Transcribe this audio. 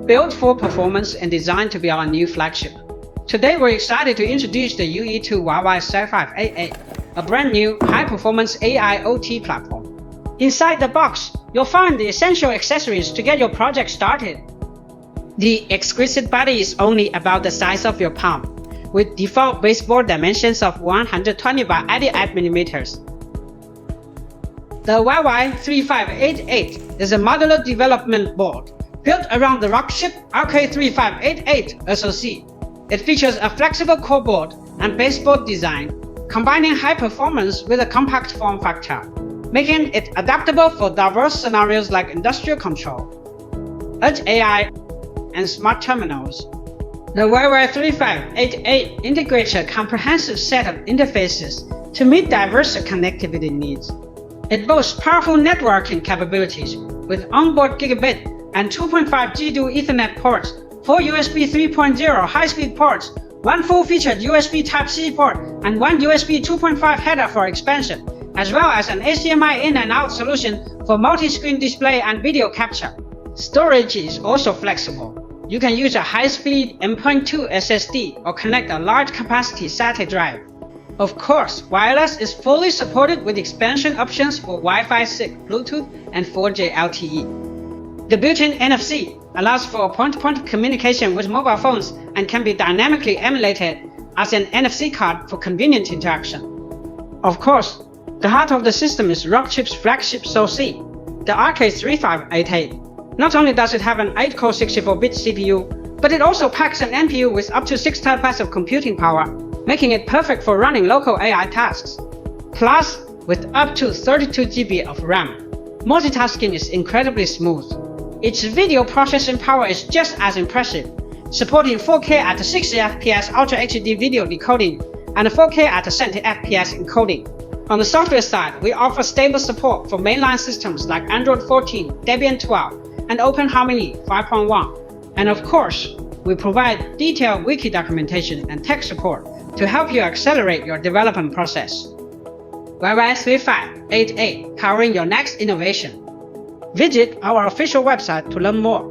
built for performance and designed to be our new flagship. Today we're excited to introduce the Youyeetoo YY3588, a brand new high-performance AI OT platform. Inside the box, you'll find the essential accessories to get your project started. The exquisite body is only about the size of your palm, with default baseboard dimensions of 120 by 88 millimeters. The YY3588 is a modular development board built around the Rockchip RK3588 SoC. It features a flexible core board and baseboard design, combining high performance with a compact form factor, making it adaptable for diverse scenarios like industrial control, edge AI, and smart terminals. The YY3588 integrates a comprehensive set of interfaces to meet diverse connectivity needs. It boasts powerful networking capabilities with onboard Gigabit and 2.5G dual Ethernet ports, 4 USB 3.0 high-speed ports, 1 full-featured USB Type-C port, and 1 USB 2.5 header for expansion, as well as an HDMI in and out solution for multi-screen display and video capture. Storage is also flexible. You can use a high-speed M.2 SSD or connect a large-capacity SATA drive. Of course, wireless is fully supported with expansion options for Wi-Fi 6, Bluetooth, and 4G LTE. The built-in NFC allows for point-to-point communication with mobile phones and can be dynamically emulated as an NFC card for convenient interaction. Of course, the heart of the system is Rockchip's flagship SoC, the RK3588. Not only does it have an 8-core 64-bit CPU, but it also packs an NPU with up to 6 TB of computing power, making it perfect for running local AI tasks. Plus, with up to 32 GB of RAM, multitasking is incredibly smooth. Its video processing power is just as impressive, supporting 4K at 60 FPS Ultra HD video decoding and 4K at 70 FPS encoding. On the software side, we offer stable support for mainline systems like Android 14, Debian 12, and OpenHarmony 5.1. And of course, we provide detailed wiki documentation and tech support to help you accelerate your development process. YY3588, powering your next innovation. Visit our official website to learn more.